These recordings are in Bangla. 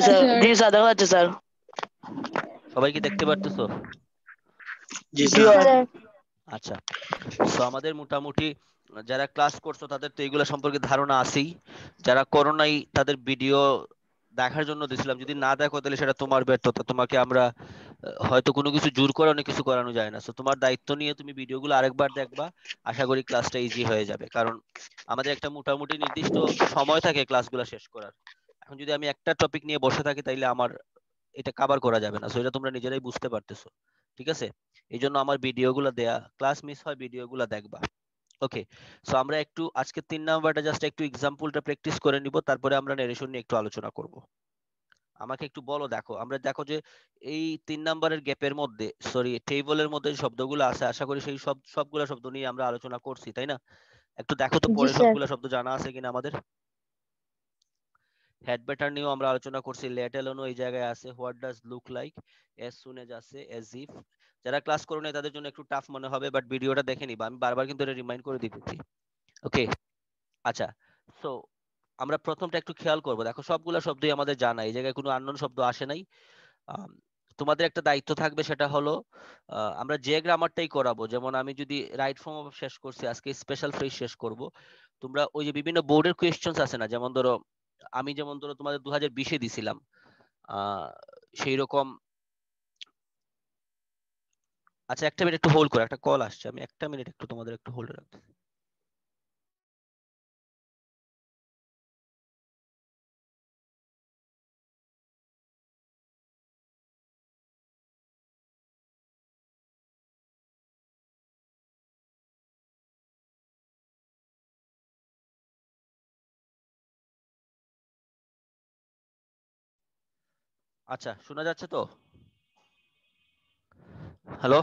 স্যার জি স্যার দেখা যাচ্ছে স্যার। সবাই কি দেখতে পারতেছো? জি স্যার। আচ্ছা, সো আমাদের মোটামুটি যারা ক্লাস করছো তাদের তো এগুলো সম্পর্কে ধারণা আছেই, যারা করো নাই তাদের ভিডিও দেখার জন্য দিছিলাম, যদি না দেখো তাহলে সেটা তোমার ব্যর্থতা। তোমাকে আমরা হয়তো কোনো কিছু জোর করে অনেক কিছু করানো যায় না, সো তোমার দায়িত্ব নিয়ে তুমি ভিডিওগুলো আরেকবার দেখবা। আশা করি ক্লাসটা ইজি হয়ে যাবে, কারণ আমাদের একটা মোটামুটি নির্দিষ্ট সময় থাকে ক্লাসগুলো শেষ করার। এখন যদি আমি একটা টপিক নিয়ে বসে থাকি তাইলে আমার এটা কভার করা যাবে না, সো এটা তোমরা নিজেরাই বুঝতে পারতেছো। ঠিক আছে, এই জন্য আমার ভিডিওগুলো দেয়া, ক্লাস মিস হয় ভিডিওগুলো দেখবা। ওকে, সো আমরা একটু আজকে 3 নাম্বারটা জাস্ট একটু এক্সাম্পলটা প্র্যাকটিস করে নিব, তারপরে আমরা নারেশন নিয়ে একটু আলোচনা করব। আমাকে একটু বলো, দেখো আমরা দেখো যে এই 3 নাম্বারের গ্যাপের মধ্যে, সরি টেবলের মধ্যে যে শব্দগুলো আছে, আশা করি সেই সবগুলা শব্দ নিয়ে আমরা আলোচনা করছি, তাই না? একটু দেখো তো জি পরে স্যার। সবগুলা শব্দ জানা আছে কিনা আমাদের। হেড বেটার নিয়েও আমরা আলোচনা করছি, লেট অ্যালোনও এই জায়গায় আছে, what does look like, as soon as আছে, অ্যাজ ইফ। যারা ক্লাস করো না তাদের জন্য একটু টাফ মনে হবে, বাট ভিডিওটা দেখে নিবা, আমি বারবার কিন্তু এটা রিমাইন্ড করে দিতেছি। ওকে, আচ্ছা, সো আমরা প্রথমটা একটু খেয়াল করব। দেখো সবগুলা শব্দই আমাদের জানা, এই জায়গায় কোনো আননোন শব্দ আসে নাই। আম, তোমাদের একটা দায়িত্ব থাকবে, সেটা হলো আমরা যে গ্রামারটাই করাবো, যেমন আমি যদি রাইট ফর্ম অফ শেষ করছি, আজকে স্পেশাল ফ্রেজ শেষ করব, তোমরা ওই যে বিভিন্ন বোর্ডের কোয়েশ্চেন্স আছে না, যেমন ধরো আমি যেমন ধরো তোমাদের 2020-এ দিছিলাম, সেই রকম। আচ্ছা, একটা মিনিট একটু হোল্ড করো, একটা কল আসছে, আমি একটা মিনিট একটু তোমাদের একটু হোল্ডে রাখতে। আচ্ছা, শোনা যাচ্ছে তো? হ্যালো?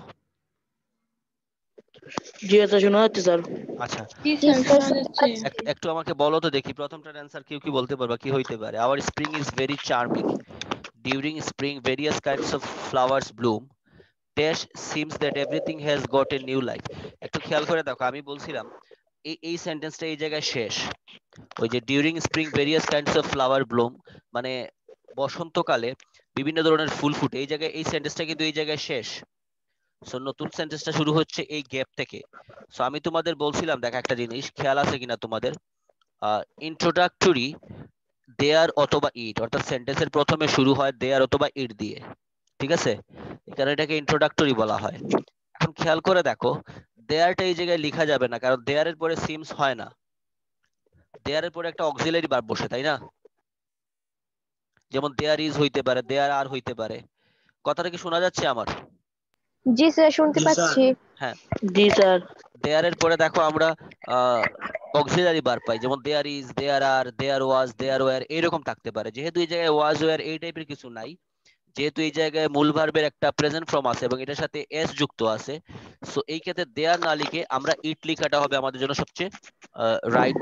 জি স্যার শোনা যাচ্ছে স্যার। আচ্ছা, জি স্যার শোনা যাচ্ছে। একটু আমাকে বলো তো দেখি, প্রথমটার অ্যান্সার কেউ কি বলতে পারবা কি হইতে পারে? Our spring is very charming, during spring various kinds of flowers bloom, dash seems that everything has got a new life. একটু খেয়াল করে দেখো, আমি বলছিলাম এই সেন্টেন্সটা এই জায়গায় শেষ। ওই যে during spring various kinds of flower Bloom, মানে বসন্তকালে বিভিন্ন ধরনের ফুল ফুটে, এই জায়গায় এই সেন্টেন্সটা কিন্তু এই জায়গায় শেষ। সো নতুন সেন্টেন্সটা শুরু হচ্ছে এই গ্যাপ থেকে। সো আমি তোমাদের বলছিলাম, দেখা একটা জিনিস খেয়াল আছে কিনা তোমাদের, ইন্ট্রোডাক্টরি দেয়ার অথবা ইট, অর্থাৎ সেন্টেন্সের প্রথমে শুরু হয় দেয়ার অথবা ইট দিয়ে। ঠিক আছে, এখানে এটাকে ইন্ট্রোডাক্টরি বলা হয়। এখন খেয়াল করে দেখো, দেয়ারটা এই জায়গায় লেখা যাবে না, কারণ দেয়ারের পরে সিমস হয় না, দেয়ারের পরে একটা অক্সিলারি ভার্ব বসে, তাই না? যেমন দেয়ার ইজ হইতে পারে, দেয়ার আর হইতে পারে। কথাটা কি শোনা যাচ্ছে আমার? জি স্যার শুনতে পাচ্ছি। হ্যাঁ, জি স্যার। দেয়ারের পরে দেখো আমরা অক্সিলারি ভার্ব পাই, যেমন there is, there R, there was, there wire, এরকম থাকতে পারে। যেহেতু এই জায়গায় ওয়াজ ওয়্যার এই টাইপের কিছু নাই, যেহেতু এই জায়গায় মূল ভার্বের একটা প্রেজেন্ট ফর্ম আছে এবং এটার সাথে এস যুক্ত আছে, সো এই ক্ষেত্রে দেয়ার না লিখে আমরা ইট লেখাটা হবে আমাদের জন্য সবচেয়ে রাইট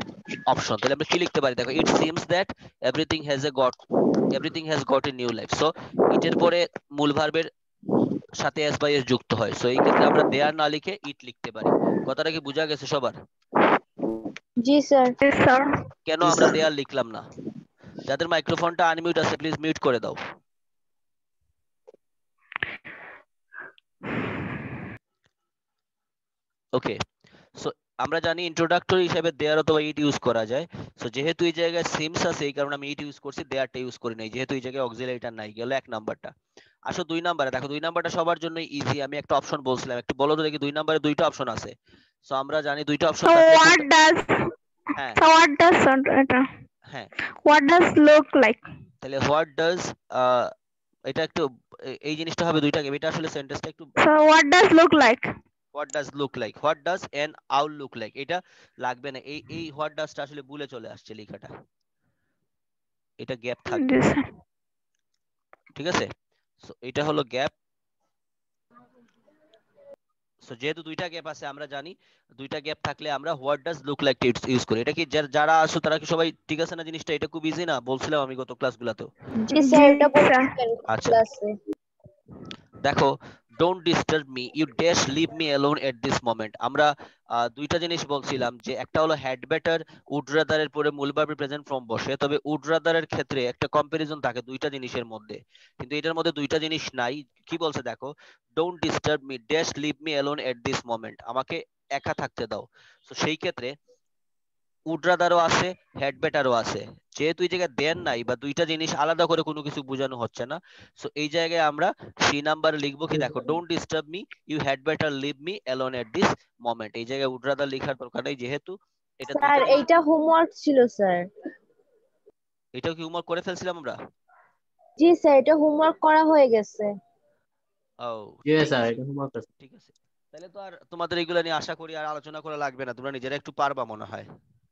অপশন। তাহলে আমরা কি লিখতে পারি, দেখো it seems that everything has a goat, everything has got a new life. So ইটের পরে মূল ভার্বের সাথে এস বাই এস যুক্ত হয়, সো এই ক্ষেত্রে আমরা দেয়ার না লিখে ইট লিখতে পারি। কথাটা কি বোঝা গেছে সবার? জি স্যার। স্যার কেন আমরা দেয়ার লিখলাম না? যাদের মাইক্রোফোনটা আনমিউট আছে প্লিজ মিউট করে দাও। ওকে, সো আমরা জানি ইন্ট্রোডাক্টরি হিসেবে দেয়ার অথবা ইট ইউজ করা যায়। সো যেহেতু এই জায়গায় সিমস আছে এই কারণে আমি ইট ইউজ করছি, দেয়ারটা ইউজ করি নাই, যেহেতু এই জায়গায় অক্সিলারিটা নাই। গেল এক নাম্বারটা। আসো 2 নাম্বারে, দেখো 2 নাম্বারটা সবার জন্য ইজি। আমি একটা অপশন বলছিলাম, একটু বলো তো দেখি 2 নাম্বারে দুইটা অপশন আছে। সো আমরা জানি দুইটা অপশন থাকলে হোয়াট ডাজ হ্যাঁ হোয়াট ডাজ এটা হ্যাঁ, হোয়াট ডাজ লুক লাইক। তাহলে হোয়াট ডাজ, এটা একটু এই জিনিসটা হবে দুইটা গেম, এটা আসলে সেন্টেন্সটা একটু So what does look like? What does look like, what does an owl look like, এটা লাগবে না। এই হোয়াট ডাজটা আসলে ভুলে চলে আসছে লেখাটা, এটা গ্যাপ থাকবে। This ঠিক আছে, সো এটা হলো গ্যাপ। সো যেহেতু দুইটা গ্যাপ আছে আমরা জানি, দুইটা গ্যাপ থাকলে আমরা what does look like use করি। এটা কি যারা আসো তারা কি সবাই ঠিক আছে না? জিনিসটা এটা খুব ইজি না, বলছিলাম আমি গত ক্লাসগুলোতেও। জি স্যার এটা sir. বলছিলেন আচ্ছা, ক্লাসে। দেখো don't disturb me, you dash leave me alone at this moment. আমরা দুইটা জিনিস বলছিলাম, যে একটা হলো হ্যাড বেটার উড রাদারের পরে মূল ভার্বের প্রেজেন্ট ফর্ম বসে, তবে উড রাদারের ক্ষেত্রে একটা কম্পারিজন থাকে দুইটা জিনিসের মধ্যে, কিন্তু এটার মধ্যে দুইটা জিনিস নাই। কি বলছে দেখো, don't disturb me dash leave me alone at this moment, আমাকে একা থাকতে দাও। তো সেই ক্ষেত্রে উডরাদারও আছে, হেড বেটারও আছে। যেহেতু এই জায়গায় দেন নাই বা দুইটা জিনিস আলাদা করে কোনো কিছু বোঝানো হচ্ছে না, সো এই জায়গায় আমরা সি নাম্বারে লিখবো কি দেখো, don't disturb me, you had better leave me alone at this moment. এই জায়গায় উডরাদার লেখার দরকার নেই, যেহেতু এটা স্যার দুইটা জিনিস। এইটা হোমওয়ার্ক ছিল স্যার। এটাও কি হোমওয়ার্ক করে ফেলছিলাম আমরা? জি স্যার, এটা হোমওয়ার্ক করা হয়ে গেছে। ও ইয়েস ঠিক স্যার, আছে, এটা হোমওয়ার্ক আছে। ঠিক আছে। তাহলে তো আর তোমাদের এগুলো নিয়ে আশা করি আর আলোচনা করা লাগবে না, তোমরা নিজেরা একটু পারবা মনে হয়,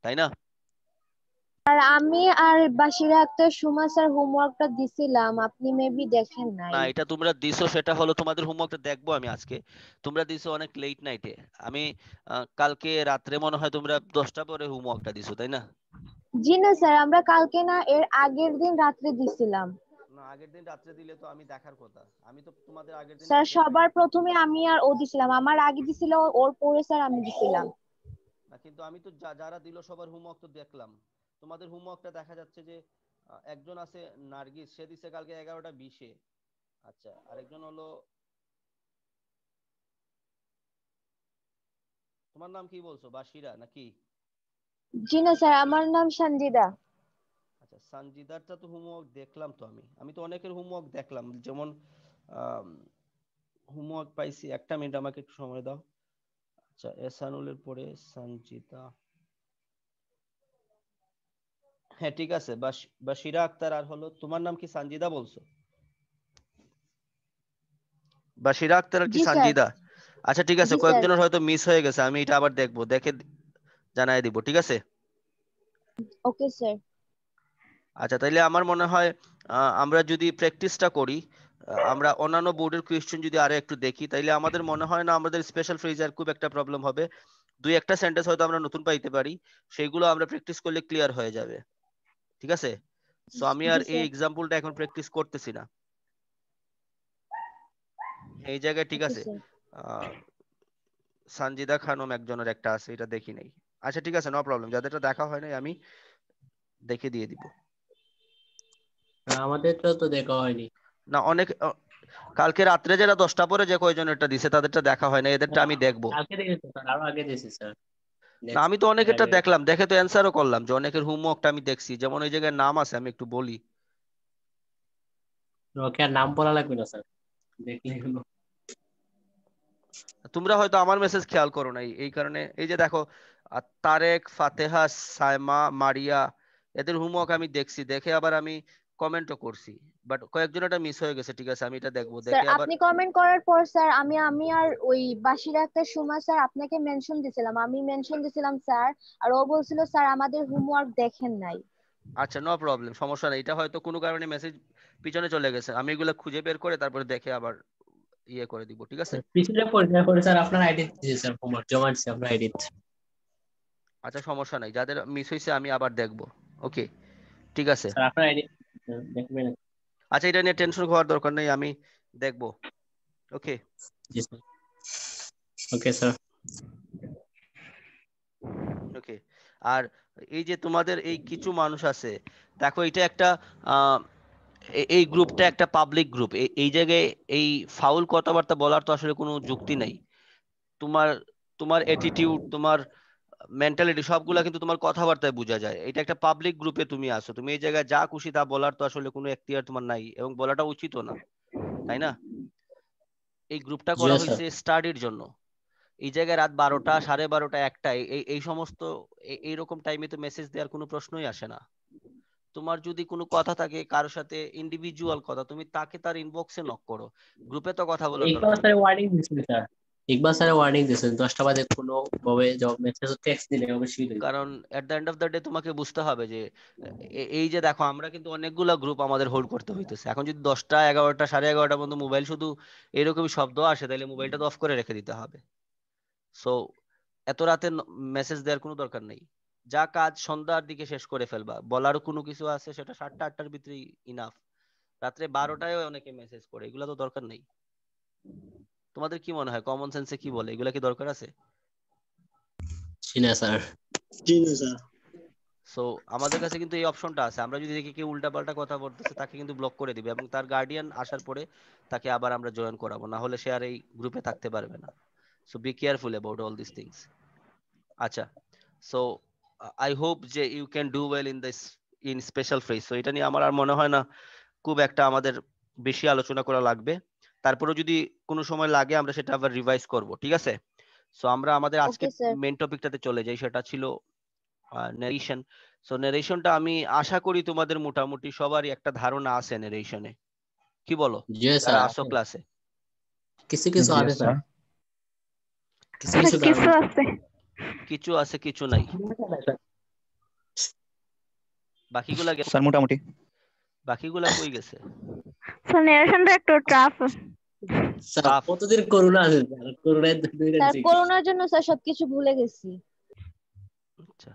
তাই না? আর আমি আর বাশিরা আক্তার সুমা স্যার হোমওয়ার্কটা দিছিলাম, আপনি মেবি দেখেন নাই। না, এটা তোমরা দিছো, সেটা হলো তোমাদের হোমওয়ার্কটা দেখবো আমি আজকে। তোমরা দিছো অনেক লেট নাইটে। আমি কালকে রাত্রে মনে হয় তোমরা 10টা পরে হোমওয়ার্কটা দিছো, তাই না? জি না স্যার, আমরা কালকে না এর আগের দিন রাত্রে দিছিলাম। না, আগের দিন রাত্রে দিলে তো আমি দেখার কথা, আমি তো তোমাদের আগের দিন স্যার রাত্রে পাই। সবার প্রথমে আমি আর ও দিছিলাম, আমার আগে দিছিল ওর পরে স্যার আমি দিছিলাম। না, কিন্তু আমি তো যারা দিল সবার হোমওয়ার্ক তো দেখলাম। তোমাদের হোমওয়ার্কটা দেখা যাচ্ছে যে একজন আছে নার্গিস, সে দিছে কালকে 11টা 20-এ। আচ্ছা, আরেকজন হলো, তোমার নাম কি বলছো, বাশিরা নাকি? জি না স্যার, আমার নাম সঞ্জিদা। আচ্ছা, সানজিদারটা তো হোমওয়ার্ক দেখলাম তো, আমি তো অনেকের হোমওয়ার্ক দেখলাম, যেমন হোমওয়ার্ক পাইছি, একটা মিনিট আমাকে একটু সময় দাও। আচ্ছা, এসানুলের পরে সঞ্জিদা, হ্যাঁ ঠিক আছে, বাশিরা আক্তার, আর হলো তোমার নাম কি সানজিদা বলছো? বাশিরা আক্তার আর কি জি স্যার। সানজিদা? আচ্ছা ঠিক আছে, জি স্যার। কয়েকজনের হয়তো মিস হয়ে গেছে, আমি এটা আবার দেখবো, দেখে জানাই দিব, ঠিক আছে? Okay sir. আচ্ছা, তাইলে আমার মনে হয় আমরা যদি প্র্যাকটিসটা করি, আমরা অন্যান্য বোর্ডের কোয়েশ্চেন যদি আরো একটু দেখি, তাইলে আমাদের মনে হয় না আমাদের স্পেশাল ফ্রেজের খুব একটা প্রবলেম হবে। দুই একটা সেন্টেন্স হয়তো আমরা নতুন পাইতে পারি, সেগুলো আমরা প্র্যাকটিস করলে ক্লিয়ার হয়ে যাবে, ঠিক আছে? সো আমি আর জি এই স্যার। এক্সাম্পলটা এখন প্র্যাকটিস করতেছি না এই জায়গায়, ঠিক ওকে আছে? স্যার। আহ সানজিদা খানম একজনের একটা আছে, এটা দেখি নাই। আচ্ছা ঠিক আছে, নো প্রবলেম, যাদেরটা দেখা হয় নাই আমি দেখে দিয়ে দিব। আমাদের তো দেখা হয়নি। না, অনেক কালকে রাত্রে যারা 10টা পরে যে কয়জনেরটা দিছে তাদেরটা দেখা হয় না, এদেরটা আমি দেখবো। কালকে দেখেছি স্যার, আরো আগে দিয়েছি স্যার। না, নেক্সট আমি তো এর অনেকেরটা আগে। দেখলাম, দেখে তো অ্যান্সারও করলাম, যে অনেকের হোমওয়ার্কটা আমি দেখছি, যেমন ওই জায়গায় নাম আছে, আমি একটু বলি। ওকে, আর নাম পড়া লাগবে না স্যার, দেখলেই হলো। তোমরা হয়তো আমার মেসেজ খেয়াল করো নাই, এই কারণে এই যে দেখো, তারেক, ফাতেহা, সাইমা, মারিয়া, এদের হোমওয়ার্ক আমি দেখছি, দেখে আবার আমি কমেন্টও করছি, বাট কয়েকজন এটা মিস হয়ে গেছে, ঠিক আছে? আমি এটা দেখবো, স্যার দেখে আবার। আপনি কমেন্ট করার পর স্যার আমি আর ওই বাশির আক্তার সুমা স্যার আপনাকে মেনশন দিছিলাম, আমি মেনশন দিছিলাম স্যার। আর ও বলছিল স্যার আমাদের হোমওয়ার্ক দেখেন নাই। আচ্ছা, নো প্রবলেম, সমস্যা নেই, এটা হয়তো কোনো কারণে মেসেজ পিছনে চলে গেছে, আমি এগুলো খুঁজে বের করে তারপরে দেখে আবার ইয়ে করে দিব, ঠিক আছে? পিছনে পরীক্ষা করে স্যার আপনার আইডি দিয়েছে স্যার, হোমওয়ার্ক জমা দিচ্ছে আপনার আইডি। আচ্ছা, সমস্যা নাই, যাদের মিস হয়েছে আমি আবার দেখবো। ওকে, ঠিক আছে। স্যার আপনার আইডি দেখবেন। আচ্ছা, এটা নিয়ে টেনশন হওয়ার দরকার নেই, আমি দেখবো। ওকে। জি স্যার। Okay sir. ওকে। আর এই যে তোমাদের এই কিছু মানুষ আছে, দেখো এটা একটা আহ, এই গ্রুপটা একটা পাবলিক গ্রুপ, এই জায়গায় এই ফাউল কথাবার্তা বলার তো আসলে কোনো যুক্তি নাই। তোমার তোমার অ্যাটিটিউড, তোমার মেন্টালিটি সবগুলা কিন্তু তোমার কথাবার্তায় বোঝা যায়। এটা একটা পাবলিক গ্রুপে তুমি আছো, তুমি এই জায়গায় যা খুশি তা বলার তো আসলে কোনো এখতিয়ার তোমার নাই, এবং বলাটা উচিতও না, তাই না? এই গ্রুপটা জি করা স্যার। হয়েছে স্টাডির জন্য। এই জায়গায় রাত 12টা, 12:30, 1টা, এই সমস্ত এইরকম টাইমে তো মেসেজ দেওয়ার কোনো প্রশ্নই আসে না। তোমার যদি কোনো কথা থাকে কারোর সাথে ইন্ডিভিজুয়াল কথা, তুমি তাকে তার ইনবক্সে নক করো, গ্রুপে তো কথা বলার ইকবাল দরকার নেই। স্যার ওয়ার্নিং দিয়েছিল স্যার। ইকবাল স্যার ওয়ার্নিং দিয়েছেন 10টা বাজে কোনো ভাবে জব মেসেজ টেক্সট দিলে অবশ্যই দিবেন। কারণ at the end of the day তোমাকে বুঝতে হবে যে এই যে দেখো, আমরা কিন্তু অনেকগুলা গ্রুপ আমাদের হোল্ড করতে হইতেছে, এখন যদি 10টা, 11টা, 11:30 পর্যন্ত মোবাইল শুধু এরকমই শব্দ আসে, তাহলে মোবাইলটা তো অফ করে রেখে দিতে হবে। সো এত রাতে মেসেজ দেওয়ার কোনো দরকার নেই, যা কাজ সন্ধ্যার দিকে শেষ করে ফেলবা, বলার কোনো কিছু আছে সেটা 7টা, 8টার ভিতরেই ইনাফ। রাত্রে 12টায় অনেকে মেসেজ করে, এগুলা তো দরকার নেই। তোমাদের কি মনে হয় কমন সেন্সে কি বলে, এগুলা কি দরকার আছে? জি না স্যার। সো আমাদের কাছে কিন্তু এই অপশনটা আছে, আমরা যদি দেখি কেউ উল্টাপাল্টা কথা বলতেছে তাকে কিন্তু ব্লক করে দিবে এবং তার গার্ডিয়ান আসার পরে তাকে আবার আমরা জয়েন করাবো, না হলে সে আর এই গ্রুপে থাকতে পারবে না। So be careful about all this things. আচ্ছা, সো আই হোপ যে you can do well in this in special phrase. সো এটা নিয়ে আমার আর মনে হয় না খুব একটা আমাদের বেশি আলোচনা করা লাগবে। তারপরে যদি কোনো সময় লাগে আমরা সেটা আবার রিভাইজ করব, ঠিক আছে? সো আমরা আমাদের আজকে ওকে স্যার। মেইন টপিকটাতে চলে যাই, সেটা ছিল নারেশন। সো নারেশনটা আমি আশা করি তোমাদের মোটামুটি সবারই একটা ধারণা আছে নারেশনে, কি বলো জি যারা স্যার, আসো ক্লাসে? কিছু কিছু জি আছে স্যার, স্যার। কিছু স্যার কিছু কিছু ধারণা আছে। কিছু আছে কিছু নাই, বাকিগুলা গেছে? স্যার মোটামুটি। বাকিগুলা কই গেছে? স্যার নারেশনটা একটু টাফ। Sir Tough. কতদিন করোনা আছে স্যার, করোনায় 2 দিন স্যার শিখি। করোনার জন্য স্যার সবকিছু ভুলে গেছি, আচ্ছা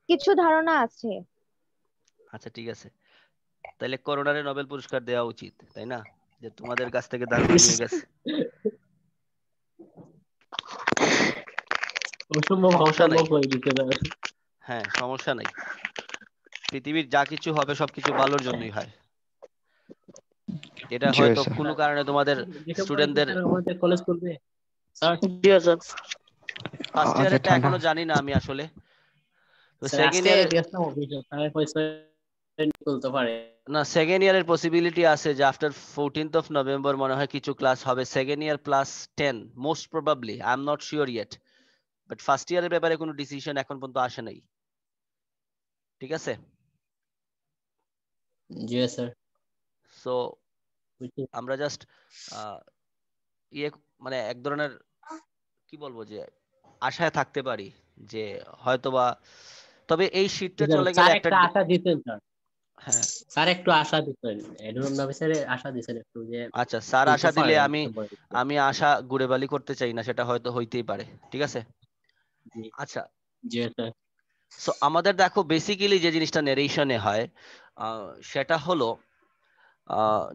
কিছু ধারণা আছে। আচ্ছা ঠিক আছে, তাহলে করোনারে নোবেল পুরস্কার দেওয়া উচিত, তাই না? যে তোমাদের কাছ থেকে ধারণা নিয়ে গেছে। অসম্ভব সমস্যা নাই, অসম্ভব হয়ে গেছে স্যার। হ্যাঁ সমস্যা নাই, পৃথিবীর যা কিছু হবে সবকিছু ভালোর জন্যই হয়। এটা জি হয়তো স্যার। কোনো কারণে তোমাদের স্টুডেন্টদের কলেজ করবে স্যার। জি স্যার। ফার্স্ট ইয়ারে তো ঠান্ডা। এখনো জানি না আমি আসলে, তো স্যার সেকেন্ড আজকে ইয়ারে গেছিলাম অফিসে, স্যার পয়সা বলতে পারে। না, সেকেন্ড ইয়ারের পসিবিলিটি আছে যে আফটার 14th of নভেম্বর মনে হয় কিছু ক্লাস হবে, second year plus 10 most probably, I am not sure yet, but first ইয়ারের ব্যাপারে কোনো ডিসিশন এখন পর্যন্ত আসে নাই, ঠিক আছে? জি স্যার। সো আমরা জাস্ট ইয়ে মানে এক ধরনের কি বলবো যে আশায় থাকতে পারি যে হয়তোবা, তবে এই শীতটা চলে গেলে স্যার একটা একটা আশা দিতেন স্যার, হ্যাঁ স্যার একটু আশা দিতেন, এডুকেশন অফিসারে আশা দিতেন একটু যে আচ্ছা স্যার বলতে আশা দিলে পারে আমি সম্পর্কে। আমি আশা গুড়েবালি করতে চাই না, সেটা হয়তো হইতেই পারে, ঠিক আছে? জি আচ্ছা, জি স্যার। সো আমাদের দেখো বেসিক্যালি যে জিনিসটা নারেশনে হয় সেটা হলো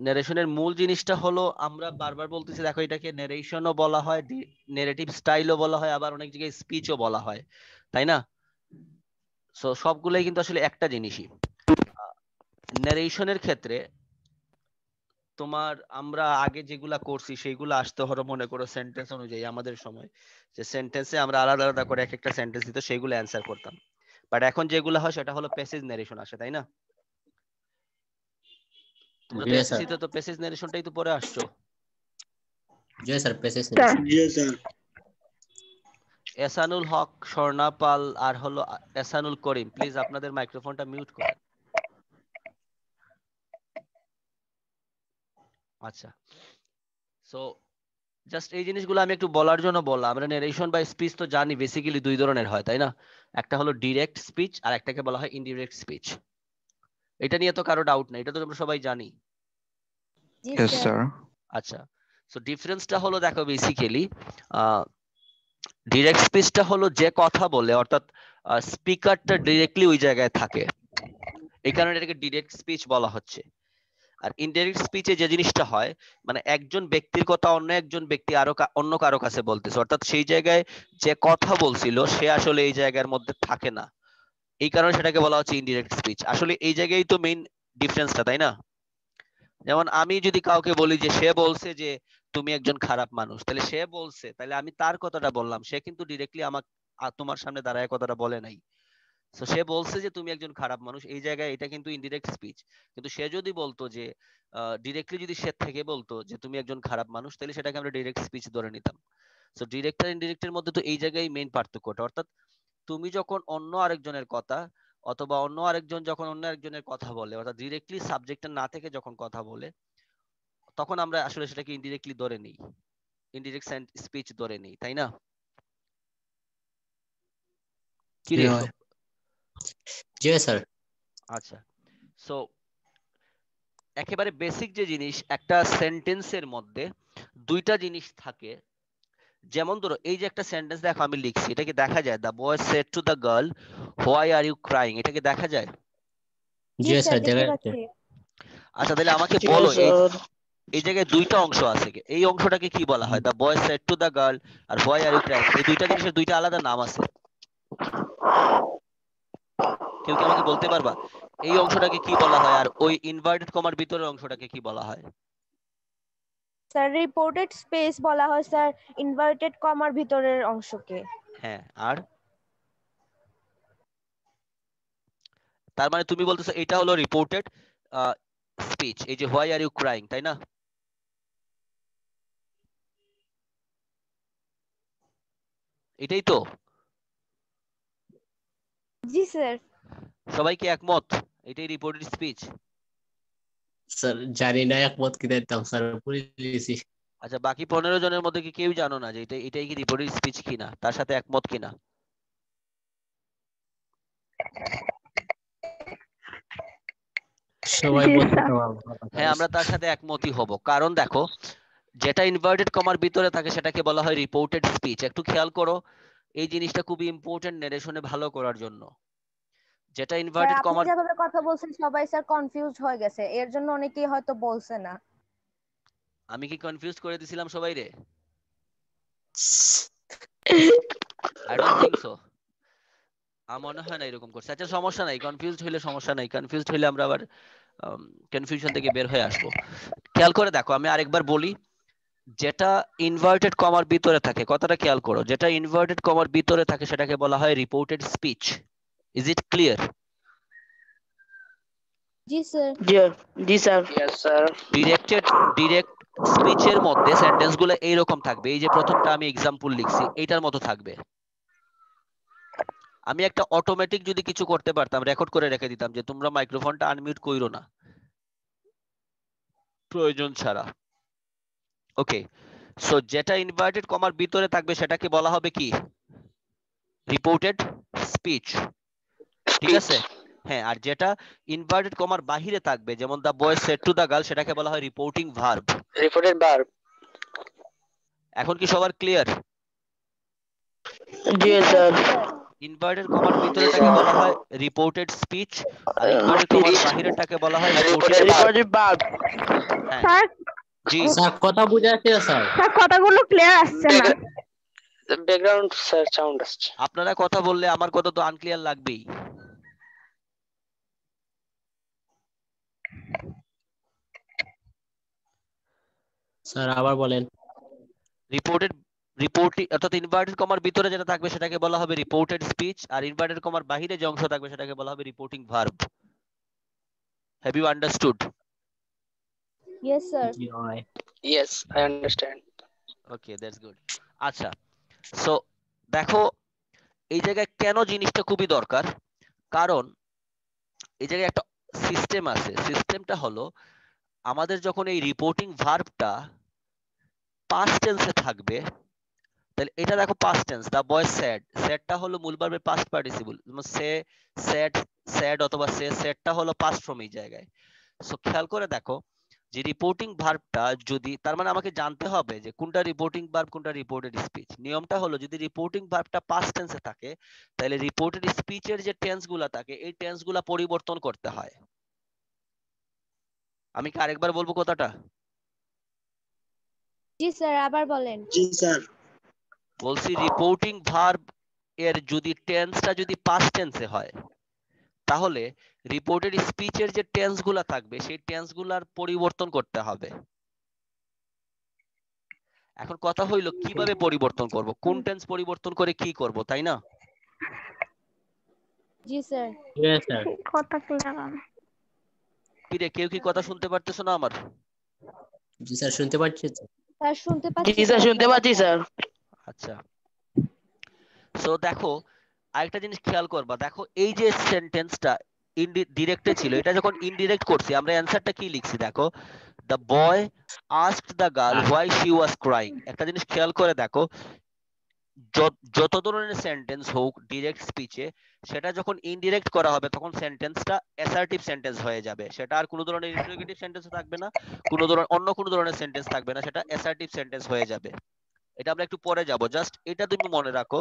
নারেশনের মূল জিনিসটা হলো, আমরা বারবার বলতেছি দেখো এটাকে নারেশনও বলা হয়, নেরেটিভ স্টাইলও বলা হয়, আবার অনেক জায়গায় স্পিচও বলা হয়, তাই না? সো সবগুলোই কিন্তু আসলে একটা জিনিসই। নারেশনের ক্ষেত্রে তোমার আমরা আগে যেগুলা করছি সেইগুলো আসতে হলো মনে করো সেন্টেন্স অনুযায়ী, আমাদের সময় যে সেন্টেন্সে আমরা আলাদা আলাদা করে এক একটা সেন্টেন্স দিত সেইগুলো অ্যান্সার করতাম, বাট এখন যেগুলো হয় সেটা হলো প্যাসেজ নারেশন আসে, তাই না? তোমরা জি তো স্যার। এসএসসি তে তো প্যাসেজ নারেশনটাই তো পরে আসছো। জি স্যার পেসেস স্যার এসানুল হক, স্বর্ণা পাল আর হলো এসানুল করিম, প্লিজ আপনাদের মাইক্রোফোনটা মিউট করেন। আচ্ছা, সো জাস্ট এই জিনিসগুলো আমি একটু বলার জন্য বললাম। আমরা নারেশন বা স্পিচ তো জানি বেসিক্যালি দুই ধরনের হয়, তাই না? একটা হলো ডিরেক্ট স্পিচ আর একটাকে বলা হয় ইনডিরেক্ট স্পিচ। এটা নিয়ে তো কারো ডাউট নাই, এটা তো আমরা সবাই জানি। জি ইয়েস স্যার। স্যার। আচ্ছা, সো ডিফারেন্সটা হলো দেখো বেসিক্যালি ডিরেক্ট স্পিচটা হলো যে কথা বলে, অর্থাৎ স্পিকারটা ডিরেক্টলি ওই জায়গায় থাকে, এই কারণে এটাকে ডিরেক্ট স্পিচ বলা হচ্ছে। আর ইনডাইরেক্ট স্পিচে যে জিনিসটা হয় মানে একজন ব্যক্তির কথা অন্য একজন ব্যক্তি আরো অন্য কারো কাছে বলতেছে, অর্থাৎ সেই জায়গায় যে কথা বলছিল সে আসলে এই জায়গার মধ্যে থাকে না, এই কারণে সেটাকে বলা হচ্ছে ইনডিরেক্ট স্পিচ। আসলে এই জায়গায় তো মেইন ডিফারেন্সটা, তাই না? যেমন আমি যদি কাউকে বলি যে সে বলছে যে তুমি একজন খারাপ মানুষ, তাহলে সে বলছে, তাহলে আমি তার কথাটা বললাম, সে কিন্তু ডিরেক্টলি আমাকে তোমার সামনে দাঁড়ায় কথাটা বলে নাই। তো সে বলছে যে তুমি একজন খারাপ মানুষ, এই জায়গায় এটা কিন্তু ইনডিরেক্ট স্পিচ। কিন্তু সে যদি বলতো যে ডিরেক্টলি যদি সে থেকে বলতো যে তুমি একজন খারাপ মানুষ, তাহলে সেটাকে আমরা ডিরেক্ট স্পিচ ধরে নিতাম। সো ডিরেক্ট আর ইনডিরেক্টের মধ্যে তো এই জায়গায় মেইন পার্থক্যটা, অর্থাৎ তুমি যখন অন্য আরেকজনের কথা অথবা অন্য আরেকজন যখন অন্য আরেকজনের কথা বলে, অর্থাৎ ডিরেক্টলি সাবজেক্টটা না থেকে যখন কথা বলে, তখন আমরা আসলে সেটাকে ইনডিরেক্টলি ধরে নিই, ইনডিরেক্ট স্পিচ ধরে নিই, তাই না? কি রে এসব? জি স্যার। আচ্ছা, সো একেবারে বেসিক যে জিনিস, একটা সেন্টেন্সের মধ্যে দুইটা জিনিস থাকে। যেমন ধরো এই যে একটা সেন্টেন্স দেখো আমি লিখছি, এটা কি দেখা যায়? The boy said to the girl why are you crying, এটা কি দেখা যায়? জি জি স্যার স্যার দেখতে দেখা যাচ্ছে। পাচ্ছি। আচ্ছা তাহলে আমাকে জি বলো এই স্যার। এই জায়গায় দুইটা অংশ আছে, এই অংশটাকে কি বলা হয়? The boy said to the girl আর হোয়াই আর ইউ ক্রাইং, এই দুইটা জিনিসের দুইটা আলাদা নাম আছে। কেউ কি আমাকে বলতে পারবা এই অংশটাকে কি বলা হয় আর ওই ইনভার্টেড কমার ভিতরের অংশটাকে কি বলা হয়? স্যার রিপোর্টেড স্পেস বলা হয় স্যার ইনভার্টেড কমার ভিতরের অংশকে। হ্যাঁ, আর তার মানে তুমি বলতেছো এটা হলো রিপোর্টেড স্পিচ, এই যে হোয়াই আর ইউ ক্রাইং, তাই না? এটাই তো? জি স্যার। সবাই কি একমত এটাই রিপোর্টেড স্পিচ? স্যার জানি না একমত কিনা দিতাম স্যার, পড়ে দিয়েছি। আচ্ছা, বাকি 15 জনের মধ্যে কি কেউ জানো না যে এটাই কি রিপোর্টেড স্পিচ কিনা, তার সাথে একমত কিনা? সবাই জি বলতে স্যার। হ্যাঁ, আমরা তার সাথে একমতই হব, কারণ দেখো যেটা ইনভার্টেড কমার ভিতরে থাকে সেটাকে বলা হয় রিপোর্টেড স্পিচ। একটু খেয়াল করো, এই জিনিসটা খুবই ইম্পর্টেন্ট নেরেশনে ভালো করার জন্য। যেটা স্যার ইনভার্টেড আপনি কমার, যেভাবে কথা বলছেন সবাই স্যার কনফিউজড হয়ে গেছে, এর জন্য অনেকেই হয়তো বলছে না। আমি কি কনফিউজ করে দিছিলাম সবাই রে? I don't think so. আমার মনে হয় না এরকম করছে। আচ্ছা, সমস্যা নাই, কনফিউজড হইলে সমস্যা নাই, কনফিউজড হইলে আমরা আবার কনফিউশন থেকে বের হয়ে আসবো। খেয়াল করে দেখো, আমি আরেকবার বলি, যেটা ইনভার্টেড কমার ভিতরে থাকে, কথাটা খেয়াল করো, যেটা ইনভার্টেড কমার ভিতরে থাকে সেটাকে বলা হয় reported speech. Is it clear? জি স্যার। জি স্যার। ডিরেক্ট স্পিচের মধ্যে সেন্টেন্স গুলো এইরকম থাকবে, এই যে প্রথমটা আমি এক্সাম্পল লিখছি এইটার মতো থাকবে। আমি একটা অটোমেটিক যদি কিছু করতে পারতাম, রেকর্ড করে রেখে দিতাম যে তোমরা মাইক্রোফোনটা আনমিউট কইরো না প্রয়োজন ছাড়া। ওকে, সো যেটা ইনভার্টেড কমার ভিতরে থাকবে সেটাকে বলা হবে কি? Reported speech. ঠিক আছে? হ্যাঁ, আর যেটা ইনভার্টেড কমার বাহিরে থাকবে, যেমন the boy said to the girl, সেটাকে বলা হয় রিপোর্টিং ভার্ব। Reported verb. এখন কি সবার ক্লিয়ার? জি স্যার। ইনভার্টেড কমার ভিতরেটাকে বলা হয় রিপোর্টেড স্পিচ, আর ইনভার্টেড কমার বাহিরেটাকে বলা হয় রিপোর্টিং ভার্ব। Reported verb. হ্যাঁ, স্যার জি স্যার কথা বুঝে আসছে না স্যার? স্যার কথাগুলো ক্লিয়ার আসছে না। ব্যাকগ্রাউন্ড স্যার সাউন্ড আসছে। আপনারা কথা বললে আমার কথা তো আনক্লিয়ার লাগবেই। স্যার আবার বলেন। রিপোর্টিং অর্থাৎ ইনভার্টেড কমার ভিতরে যেটা থাকবে সেটাকে বলা হবে রিপোর্টেড স্পিচ, আর ইনভার্টেড কমার বাহিরে যে অংশ থাকবে সেটাকে বলা হবে reporting verb. Have you understood? Yes sir. জি হয়। Yes, I understand. Okay, that's good. আচ্ছা, সো দেখো এই জায়গায় কেন জিনিসটা খুবই দরকার, কারণ এই জায়গায় একটা সিস্টেম আছে। সিস্টেমটা হলো, আমাদের যখন এই রিপোর্টিং ভার্বটা পাস্ট টেন্সে থাকবে, তাহলে এটা দেখো পাস্ট টেন্স, দা বয় স্যাড, স্যাডটা হলো মূল ভার্বের পাস্ট পার্টিসিপল, সে স্যাড, স্যাড অথবা সে স্যাডটা হলো পাস্ট ফর্ম এই জায়গায়। সো খেয়াল করে দেখো যে রিপোর্টিং ভার্বটা যদি, তার মানে আমাকে জানতে হবে যে কোনটা রিপোর্টিং ভার্ব কোনটা রিপোর্টেড স্পিচ। নিয়মটা হলো, যদি রিপোর্টিং ভার্বটা পাস্ট টেন্সে থাকে তাহলে রিপোর্টেড স্পিচের যে টেন্স গুলা থাকে এই টেন্স গুলা পরিবর্তন করতে হয়। আমি কি আরেকবার বলবো কথাটা? জি স্যার আবার বলেন। জি স্যার। বলছি রিপোর্টিং ভার্ব এর যদি টেন্সটা যদি পাস্ট টেন্সে হয় তাহলে রিপোর্টেড স্পিচের যে টেন্স গুলা থাকবে সেই টেন্স গুলার পরিবর্তন করতে হবে। এখন কথা হইলো কিভাবে পরিবর্তন করব, কোন টেন্স পরিবর্তন করে কি করব, তাই না? জি স্যার। Yes sir. কথা ক্লিয়ার না। কি রে, কেউ কি কথা শুনতে পারতেছো না আমার? জি স্যার শুনতে পাচ্ছি। স্যার শুনতে জি পাচ্ছি স্যার, শুনতে আপনার পাচ্ছি কথা। স্যার। আচ্ছা, সো দেখো আরেকটা জিনিস খেয়াল করবা, দেখো এই যে সেন্টেন্সটা ডিরেক্টে ছিল, এটা যখন ইনডিরেক্ট করছি আমরা অ্যানসারটা কি লিখছি দেখো, the boy asked the girl why she was crying. একটা জিনিস খেয়াল করে দেখো, যত ধরনের সেন্টেন্স হোক ডিরেক্ট স্পিচে, সেটা যখন ইনডিরেক্ট করা হবে তখন সেন্টেন্সটা অ্যাসার্টিভ সেন্টেন্স হয়ে যাবে, সেটা আর কোনো ধরনের ইন্টারোগেটিভ সেন্টেন্স থাকবে না, অন্য কোনো ধরনের সেন্টেন্স থাকবে না, সেটা অ্যাসার্টিভ সেন্টেন্স হয়ে যাবে। এটা আমরা একটু পরে যাব, জাস্ট এটা তুমি মনে রাখো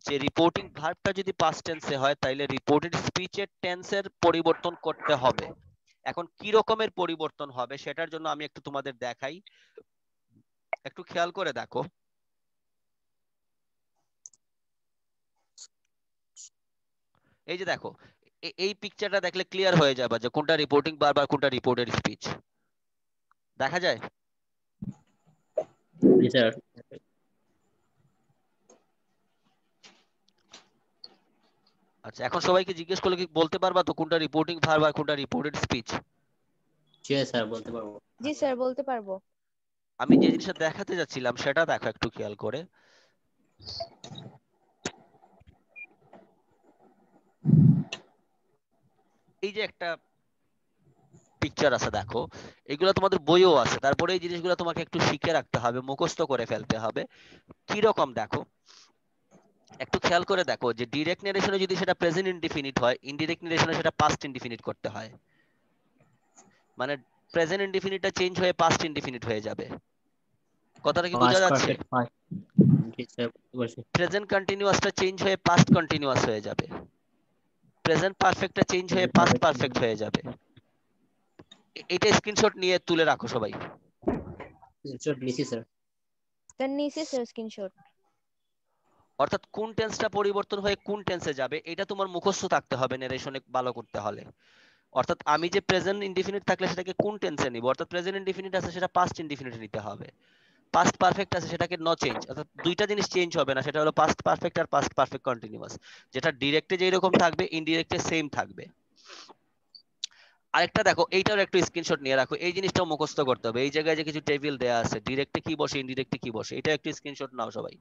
যে রিপোর্টিং ভার্বটা যদি পাস্ট টেন্সে হয় তাহলে রিপোর্টেড স্পিচের টেন্সের পরিবর্তন করতে হবে। এখন কি রকমের পরিবর্তন হবে সেটার জন্য আমি একটু তোমাদের দেখাই, একটু খেয়াল করে দেখো। এই যে দেখো, এই পিকচারটা দেখলে ক্লিয়ার হয়ে যাবে যে কোনটা রিপোর্টিং ভার্ব আর কোনটা রিপোর্টেড স্পিচ। দেখা যায়? জি স্যার। আচ্ছা, এখন সবাইকে জিজ্ঞেস করলে কি বলতে পারবা তো কোনটা রিপোর্টিং ভার্ব আর কোনটা রিপোর্টেড স্পিচ? জি স্যার, বলতে পারবো। জি স্যার, বলতে পারবো। আমি যে জিনিসটা দেখাতে যাচ্ছিলাম সেটা দেখো একটু খেয়াল করে। এই যে একটা পিকচার আছে দেখো, এগুলো তোমাদের বইও আছে, তারপরে এই জিনিসগুলো তোমাকে একটু শিখে রাখতে হবে, মুখস্থ করে ফেলতে হবে। কি রকম দেখো, একটু খেয়াল করে দেখো যে ডিরেক্ট নারেশনে যদি সেটা প্রেজেন্ট ইনডিফিনিট হয়, ইনডিরেক্ট নারেশনে সেটা পাস্ট ইনডিফিনিট করতে হয়। মানে প্রেজেন্ট ইনডিফিনিটটা চেঞ্জ হয়ে পাস্ট ইনডিফিনিট হয়ে যাবে। কথাটা কি বোঝা পাস্ট যাচ্ছে? Perfect past. জি স্যার, বুঝতে পারছি। প্রেজেন্ট কন্টিনিউয়াসটা চেঞ্জ হয়ে পাস্ট কন্টিনিউয়াস হয়ে যাবে, প্রেজেন্ট পারফেক্টটা চেঞ্জ হয়ে পাস্ট পারফেক্ট হয়ে যাবে। এটা স্ক্রিনশট নিয়ে তুলে রাখো সবাই। স্যার নিছি স্যার। স্যার নিচে স্যার স্ক্রিনশট। অর্থাৎ কোন টেন্সটা পরিবর্তন হয়ে কোন টেন্সে যাবে এটা তোমার মুখস্থ থাকতে হবে নারেশনে ভালো করতে হলে। অর্থাৎ আমি যে প্রেজেন্ট ইনডিফিনিট থাকলে সেটাকে কোন টেন্সে নিব, অর্থাৎ প্রেজেন্ট ইনডিফিনিট আছে সেটা পাস্ট ইনডিফিনিট নিতে হবে। পাস্ট পারফেক্ট আছে সেটাকে নো চেঞ্জ, অর্থাৎ দুইটা জিনিস চেঞ্জ হবে না, সেটা হলো পাস্ট পারফেক্ট আর পাস্ট পারফেক্ট কন্টিনিউয়াস। যেটা ডিরেক্টে যেই রকম থাকবে ইনডিরেক্টে সেম থাকবে। আরেকটা দেখো, এইটার একটু স্ক্রিনশট নিয়ে রাখো, এই জিনিসটাও মুখস্থ করতে হবে। এই জায়গায় যে কিছু টেবিল দেয়া আছে, ডিরেক্টে কি বসে ইনডিরেক্টে কি বসে, এটা একটু স্ক্রিনশট নাও সবাই।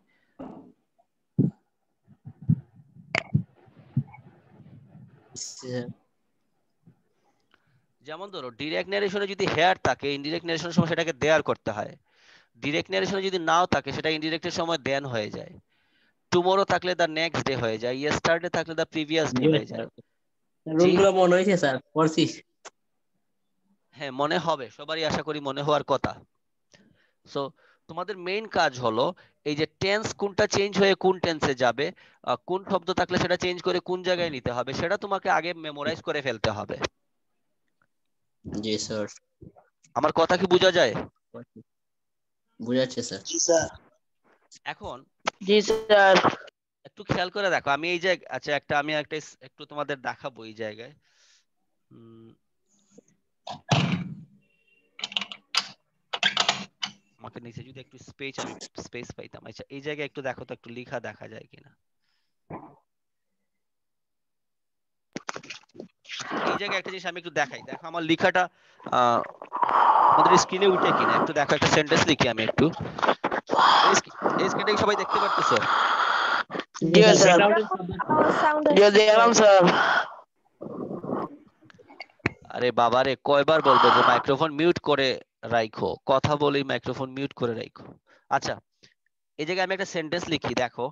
যেমন ধরো ডিরেক্ট নারেশনে যদি হেয়ার থাকে, ইনডিরেক্ট নারেশনের সময় সেটাকে দেয়ার করতে হয়। ডিরেক্ট নারেশনে যদি নাও থাকে সেটা ইনডিরেক্টের সময় দেন হয়ে যায়। টুমরো থাকলে দ্য নেক্সট ডে হয়ে যায়, ইয়েস্টারডে থাকলে দ্য প্রিভিয়াস ডে হয়ে যায়। জি রুলগুলো মনে হয়েছে স্যার, পড়ছি। হ্যাঁ, মনে হবে, সবারই আশা করি মনে হওয়ার কথা। সো তোমাদের মেইন কাজ হলো এই যে টেন্স কোনটা চেঞ্জ হয়ে কোন টেন্সে যাবে, কোন শব্দ থাকলে সেটা চেঞ্জ করে কোন জায়গায় নিতে হবে, সেটা তোমাকে আগে মেমোরাইজ করে ফেলতে হবে। জি স্যার। আমার কথা কি বোঝা যায়? বুঝাচ্ছে স্যার। জি স্যার। এখন জি স্যার। একটু খেয়াল করে দেখো, আমি এই যে আচ্ছা আমি একটা একটু তোমাদের দেখাবো এই জায়গায়। আমাকে নিচে যদি একটু স্পেস পাইতাম। আচ্ছা, এই জায়গায় একটু দেখো তো, একটু লেখা দেখা যায় কিনা। এই জায়গায় একটা জিনিস আমি একটু দেখাই, দেখো আমার লেখাটা আমাদের স্ক্রিনে উঠে কিনা একটু দেখো। একটা সেন্টেন্স লিখি আমি একটু, এই স্ক্রিনটা সবাই দেখতে পারতেছো? জি স্যার। সাউন্ড জি দেখলাম স্যার। আরে বাবা রে, কয়বার বলবো যে মাইক্রোফোন মিউট করে রাখো, কথা বলি মাইক্রোফোন মিউট করে রাখো। আচ্ছা, এই জায়গায় আমি একটা সেন্টেন্স লিখি, দেখো।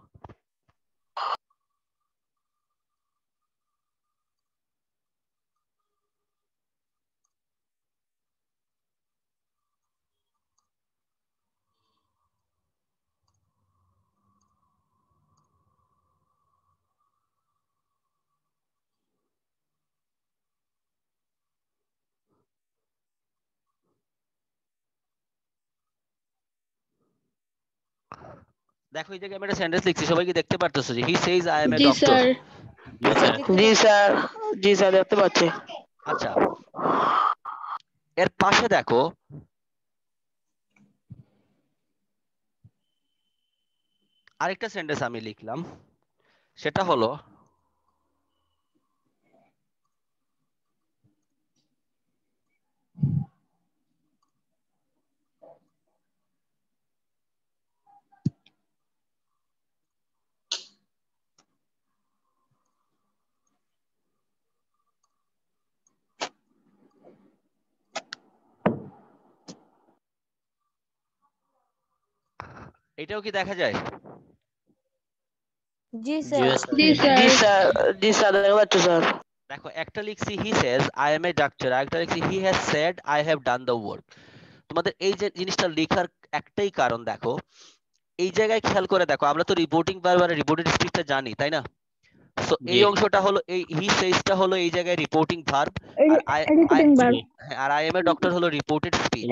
দেখো এই জায়গায় আমি একটা সেন্টেন্স লিখছি, সবাই কি দেখতে পারতেছো? যে he says I am a doctor. জি স্যার। জি স্যার, দেখতে পাচ্ছি। আচ্ছা, এর পাশে দেখো আরেকটা সেন্টেন্স আমি লিখলাম, সেটা হলো এটাও কি দেখা যায়? জি স্যার। জি স্যার। জি স্যার, দেখতে পাচ্ছি স্যার। দেখো, একটা লিখছি he says I am a doctor, আরেকটা লিখছি he has said I have done the work. তোমাদের এই যে জিনিসটা লেখার একটাই কারণ, দেখো এই জায়গায় খেয়াল করে দেখো, আমরা তো রিপোর্টিং ভার্ব আর রিপোর্টেড স্পিচটা জানি, তাই না? সো এই জি অংশটা হলো এই হি সেইজটা হলো এই জায়গায় রিপোর্টিং ভার্ব, আর আই রিপোর্টিং ভার্ব। জি আর আই এম এ ডক্টর হলো রিপোর্টেড স্পিচ।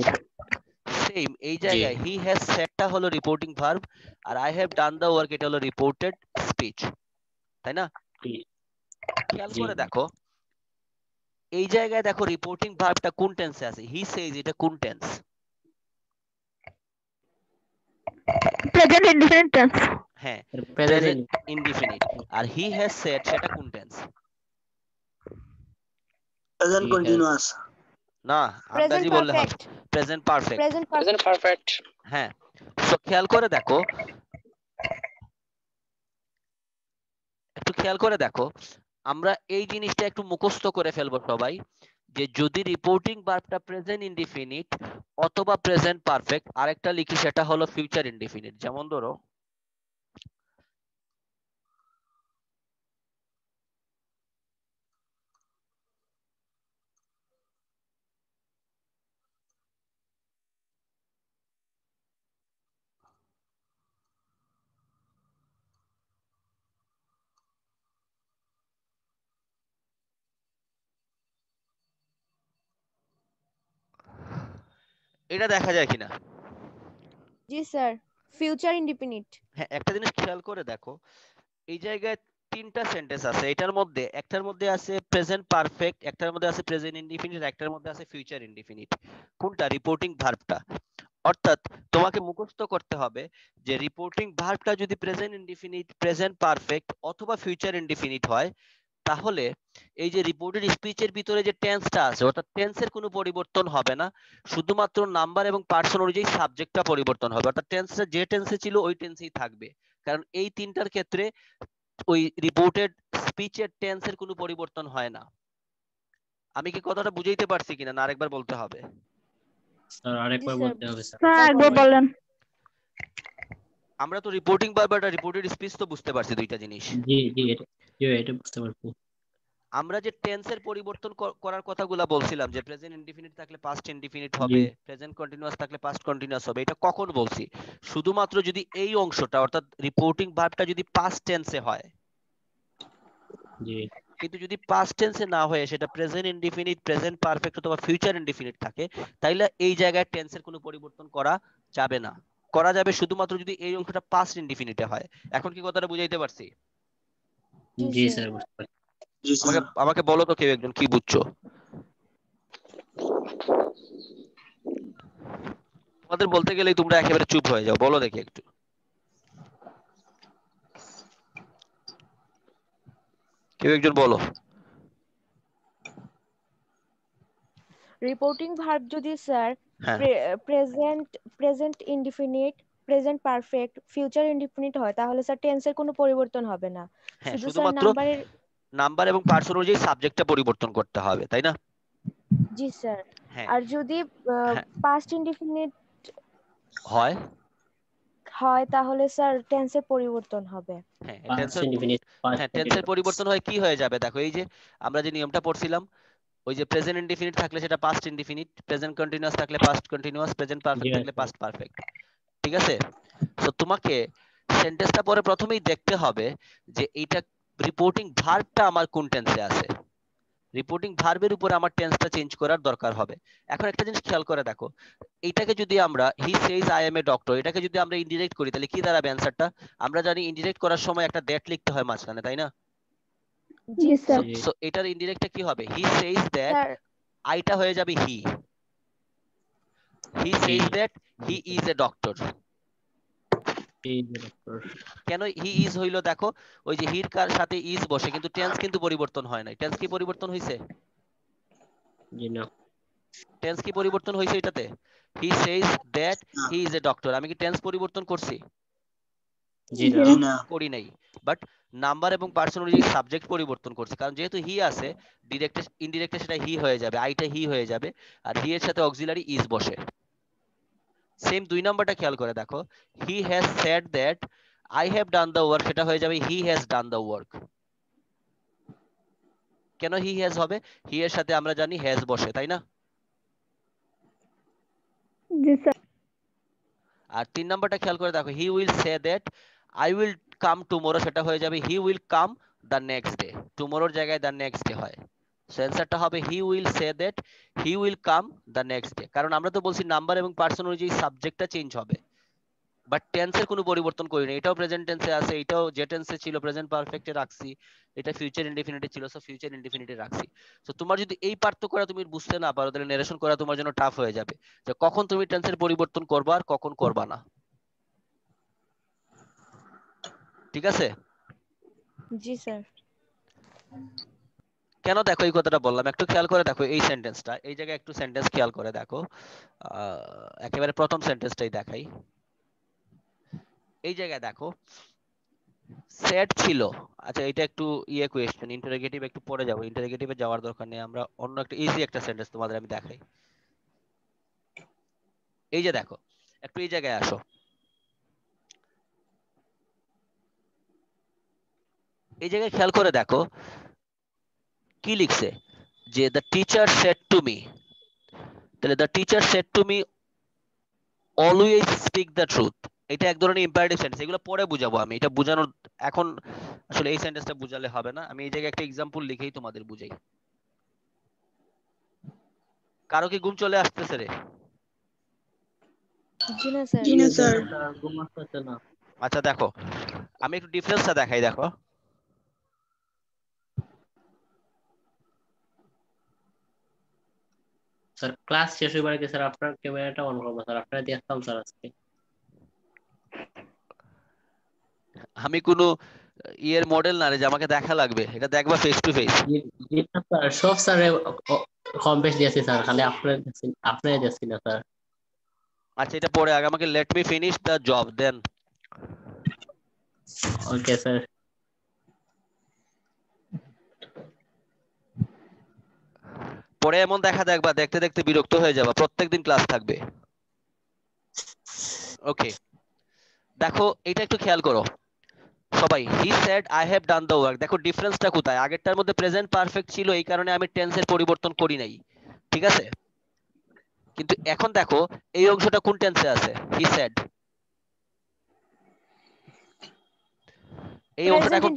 সেম এই জি জায়গায় হি হ্যাজ সেডটা হলো রিপোর্টিং ভার্ব, আর I have done the work এটা হলো রিপোর্টেড স্পিচ, তাই না? জি খেয়াল জি করে দেখো এই জায়গায় দেখো রিপোর্টিং ভার্বটা কোন টেন্সে আছে, হি সেইজ এটা কোন টেন্স? Present indefinite tense. হ্যাঁ প্রেজেন্ট প্রেজেন্ট ইনডিফিনিট। আর হি হ্যাজ সেড সেটা কোন টেন্স? Present continuous. না, প্রেজেন্ট আন্দাজি বললে হবে। Perfect. Present perfect. Present perfect. Perfect. হ্যাঁ, তো খেয়াল করে দেখো, একটু খেয়াল করে দেখো, আমরা এই জিনিসটা একটু মুখস্থ করে ফেলবো সবাই, যে যদি রিপোর্টিং ভার্বটা প্রেজেন্ট ইনডিফিনিট অথবা প্রেজেন্ট পারফেক্ট, আরেকটা লিখি সেটা হলো ফিউচার ইনডিফিনিট। যেমন ধরো এটা দেখা যায় কিনা? জি স্যার, ফিউচার ইনডিফিনিট। হ্যাঁ, একটা জিনিস খেয়াল করে দেখো, এই জায়গায় তিনটা সেন্টেন্স আছে, এটার মধ্যে একটার মধ্যে আছে প্রেজেন্ট পারফেক্ট, একটার মধ্যে আছে প্রেজেন্ট ইনডিফিনিট, একটার মধ্যে আছে ফিউচার ইনডিফিনিট। কোনটা? রিপোর্টিং ভার্বটা। অর্থাৎ তোমাকে মুখস্থ করতে হবে যে রিপোর্টিং ভার্বটা যদি প্রেজেন্ট ইনডিফিনিট, প্রেজেন্ট পারফেক্ট অথবা ফিউচার ইনডিফিনিট হয়, তাহলে এই যে রিপোর্টেড স্পিচের ভিতরে যে টেন্সটা আছে অর্থাৎ টেন্সের কোনো পরিবর্তন হবে না, শুধুমাত্র নাম্বার এবং পার্সন অনুযায়ী সাবজেক্টটা পরিবর্তন হবে। অর্থাৎ টেন্সটা যে টেন্সে ছিল ওই টেন্সেই থাকবে, কারণ এই তিনটার ক্ষেত্রে ওই রিপোর্টেড স্পিচের টেন্সের কোনো পরিবর্তন হয় না। আমি কি কথাটা বুঝাইতে পারছি কিনা, না আরেকবার বলতে হবে? স্যার আরেকবার জি স্যার। বলতে হবে স্যার। স্যার একবার বলেন। আমরা তো রিপোর্টিং ভার্ব আর রিপোর্টেড স্পিচ তো বুঝতে পারছি দুইটা জিনিস। জি জি এটা বুঝতে পারছি। আমরা যে টেন্সের পরিবর্তন করার কথাগুলা বলছিলাম, যে প্রেজেন্ট ইনডিফিনিট থাকলে পাস্ট ইনডিফিনিট জি হবে, প্রেজেন্ট কন্টিনিউয়াস থাকলে পাস্ট কন্টিনিউয়াস হবে, এটা কখন বলছি? শুধুমাত্র যদি এই অংশটা অর্থাৎ রিপোর্টিং ভার্বটা যদি পাস্ট টেন্সে হয়। জি কিন্তু যদি পাস্ট টেন্সে না হয়ে সেটা প্রেজেন্ট ইনডিফিনিট, প্রেজেন্ট পারফেক্ট অথবা ফিউচার ইনডিফিনিট থাকে, তাইলে এই জায়গায় টেন্সের কোনো পরিবর্তন করা যাবে না। করা যাবে শুধুমাত্র যদি এই অংশটা পাস্ট ইনডিফিনিটে হয়। এখন কি কথাটা বুঝাইতে পারছি? জি জি স্যার। স্যার বুঝতে পারছি। আমাকে আমাকে বলো তো কেউ একজন কি বুঝছো? তোমাদের বলতে গেলেই তোমরা একেবারে চুপ হয়ে যাও, বলো দেখি একটু। কেউ একজন বলো। রিপোর্টিং ভার্ব যদি স্যার হ্যাঁ present indefinite, present perfect, future indefinite হয়, তাহলে স্যার টেন্সের কোনো পরিবর্তন হবে না। হ্যাঁ, শুধু স্যার শুধুমাত্র নাম্বারের। নাম্বার এবং পার্সন অনুযায়ী সাবজেক্টটা পরিবর্তন করতে হবে, তাই না? জি স্যার। হ্যাঁ আর যদি হ্যাঁ পাস্ট ইনডিফিনিট হয়। হয় তাহলে স্যার টেন্সের পরিবর্তন হবে। হ্যাঁ পাস্ট টেন্সের ইনডিফিনিট পাস্ট হ্যাঁ টেন্সের কন্টিনিউয়াস। পরিবর্তন হয়, কি হয়ে যাবে দেখো, এই যে আমরা যে নিয়মটা পড়ছিলাম, ওই যে প্রেজেন্ট ইনডিফিনিট থাকলে সেটা পাস্ট ইনডিফিনিট, প্রেজেন্ট কন্টিনিউয়াস থাকলে পাস্ট কন্টিনিউয়াস, প্রেজেন্ট জি পারফেক্ট থাকলে স্যার। Past perfect. ঠিক আছে? তো তোমাকে সেন্টেন্সটা পরে প্রথমেই দেখতে হবে যে এইটা রিপোর্টিং ভার্বটা আমার কোন টেন্সে আছে। রিপোর্টিং ভার্বের উপর আমার টেন্সটা চেঞ্জ করার দরকার হবে। এখন একটা জিনিস খেয়াল করে দেখো, এইটাকে যদি আমরা he says I am a doctor, এটাকে যদি আমরা ইনডিরেক্ট করি তাহলে কি দাঁড়াবে অ্যানসারটা? আমরা জানি ইনডিরেক্ট করার সময় একটা দ্যাট লিখতে হয় মাঝখানে, তাই না? জি জি স্যার। স্যার। সো এটার ইনডিরেক্টটা কি হবে? হি সেজ দ্যাট, স্যার আইটা হয়ে যাবে হি। হি জি says that he is a doctor. এই যে ডক্টর। কেন হি ইজ হইলো? দেখো ওই যে হির কার সাথে ইজ বসে, কিন্তু টেন্স কিন্তু পরিবর্তন হয় নাই। টেন্স কি পরিবর্তন হইছে? জি না। টেন্স কি পরিবর্তন হইছে এটাতে? He says that he is a doctor, আমি কি টেন্স পরিবর্তন করছি? জি জি না। না। করি নাই। বাট নাম্বার এবং পার্সন অনুযায়ী সাবজেক্ট পরিবর্তন করছে, কারণ যেহেতু হি আছে ডিরেক্টে ইনডিরেক্টে সেটা হি হয়ে যাবে, আইটা হি হয়ে যাবে, আর হি এর সাথে অক্সিলারি ইজ বসে। সেম 2 নাম্বারটা খেয়াল করে দেখো, হি has said that I have done the work, সেটা হয়ে যাবে he has done the work. কেন হি হ্যাজ হবে? হি এর সাথে আমরা জানি হ্যাজ বসে, তাই না? জি স্যার। আর 3 নাম্বারটা খেয়াল করে দেখো, he will say that I will come tomorrow, সেটা হয়ে যাবে he will come the next day, টুমরোর জায়গায় দ্য নেক্সট ডে হয়। সো অ্যান্সারটা হবে he will say that he will come the next day. কারণ আমরা তো বলছি নাম্বার এবং পার্সন অনুযায়ী সাবজেক্টটা চেঞ্জ হবে, বাট টেন্সের কোনো পরিবর্তন করি না। এটাও প্রেজেন্ট টেন্সে আছে, এটাও যে টেন্সে ছিল প্রেজেন্ট পারফেক্টে রাখছি, এটা ফিউচার ইনডিফিনিটে ছিল সো ফিউচার ইনডিফিনিটে রাখছি। সো তোমার যদি এই পার্থক্যটা তুমি বুঝতে না পারো তাহলে নারেশন করা তোমার জন্য টাফ হয়ে যাবে, যে কখন তুমি টেন্সের পরিবর্তন করবা আর কখন করবা না। ঠিক আছে? জি স্যার। কেন দেখো এই কথাটা বললাম, একটু খেয়াল করে দেখো এই সেন্টেন্সটা, এই জায়গায় একটু সেন্টেন্স খেয়াল করে দেখো। একেবারে প্রথম সেন্টেন্সটাই দেখাই। এই জায়গায় দেখো সেট ছিল, আচ্ছা এটা একটু কোয়েশ্চেন ইন্টারোগেটিভ, একটু পরে যাবো, ইন্টারোগেটিভে যাওয়ার দরকার নেই, আমরা অন্য একটা ইজি একটা সেন্টেন্স তোমাদের আমি দেখাই। এই যে দেখো, একটু এই জায়গায় আসো, এই জায়গায় খেয়াল করে দেখো কি লিখছে, যে the teacher said to me. তাহলে the teacher said to me always speak the truth, এটা এক ধরনের ইম্পারেটিভ সেন্টেন্স, এগুলো পরে বুঝাবো আমি, এটা বুঝানোর এখন আসলে এই সেন্টেন্সটা বুঝালে হবে না, আমি এই জায়গায় একটা এক্সাম্পল লিখেই তোমাদের বুঝাই। কারো কি ঘুম চলে আসতেছে রে? জি না স্যার। ঘুম আসতেছে না। আচ্ছা দেখো, আমি একটু ডিফারেন্সটা দেখাই, দেখো স্যার ক্লাস শেষ হইবার আগে স্যার আপনার ক্যামেরাটা অন করবো স্যার, আপনারা দেখতাম স্যার আজকে। আমি কোনো ইয়ের মডেল না রে যে আমাকে দেখা লাগবে, এটা দেখবা ফেস টু ফেস। স্যার সব স্যার কম বেশ দিয়েছি স্যার, খালি আপনারা দিয়েছি না স্যার। আচ্ছা এটা পরে আগে আমাকে let me finish the job then. Okay sir. পরে এমন দেখা দেখবা, দেখতে দেখতে বিরক্ত হয়ে যাবা, প্রত্যেকদিন ক্লাস থাকবে। ওকে দেখো এটা একটু খেয়াল করো সবাই, he said I have done the work. দেখো ডিফারেন্সটা কোথায়, আগেরটার মধ্যে প্রেজেন্ট পারফেক্ট ছিল এই কারণে আমি টেন্সের পরিবর্তন করি নাই, ঠিক আছে? কিন্তু এখন দেখো এই অংশটা কোন টেন্সে আছে, হি সেড, এই অংশটা এখন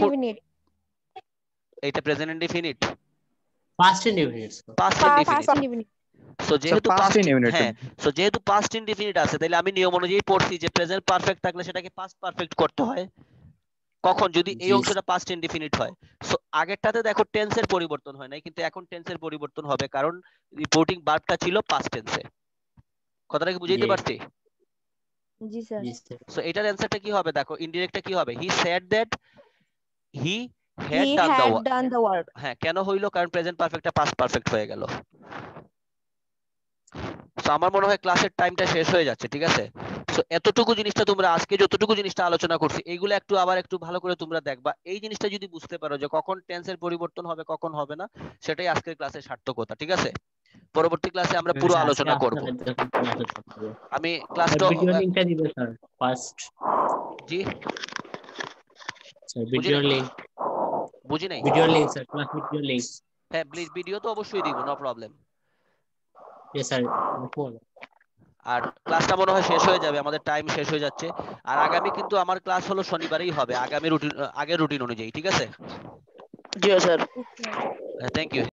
এইটা present indefinite, past indefinite past indefinite. So যেহেতু যেহেতু পাস্ট ইনডিফিনিট আছে, তাহলে আমি নিয়ম অনুযায়ী পড়ছি যে প্রেজেন্ট পারফেক্ট থাকলে সেটাকে পাস্ট পারফেক্ট করতে হয়, কখন যদি এই অংশটা পাস্ট ইনডিফিনিট হয়। সো আগেরটাতে দেখো টেন্সের পরিবর্তন হয় নাই, কিন্তু এখন টেন্সের পরিবর্তন হবে কারণ রিপোর্টিং ভার্বটা ছিল পাস্ট টেন্সে। কথাটা কি বুঝাইতে পারছি? জি স্যার। সো এটার অ্যানসারটা কি হবে দেখো, ইনডিরেক্টটা কি হবে, he said that he had He done had done the the work. হ্যাঁ কেন হইলো, কারণ প্রেজেন্ট পারফেক্টটা পাস্ট পারফেক্ট হয়ে গেল। সো আমার মনে হয় ক্লাসের টাইমটা শেষ হয়ে যাচ্ছে, ঠিক আছে? সো এতটুকু জিনিসটা তোমরা আজকে যতটুকু জিনিসটা আলোচনা করছি এইগুলো একটু আবার একটু ভালো করে তোমরা দেখবা, এই জিনিসটা যদি বুঝতে পারো যে কখন টেন্সের পরিবর্তন হবে কখন হবে না, সেটাই আজকের ক্লাসের সার্থকতা, ঠিক আছে? পরবর্তী ক্লাসে আমরা পুরো আলোচনা করব। আমি ক্লাসটা ভিডিও লিংকটা দিবেন স্যার ফার্স্ট। জি স্যার ভিডিও লিংক বুঝি নাই। Video link sir, class video link. হ্যাঁ ভিডিও তো অবশ্যই দিব, নো প্রবলেম। জি স্যার। আর ক্লাসটা মনে হয় শেষ হয়ে যাবে, আমাদের টাইম শেষ হয়ে যাচ্ছে। আর আগামী কিন্তু আমার ক্লাস হলো শনিবারেই হবে, আগামী রুটিন আগের রুটিন অনুযায়ী, ঠিক আছে? জি স্যার। Thank you.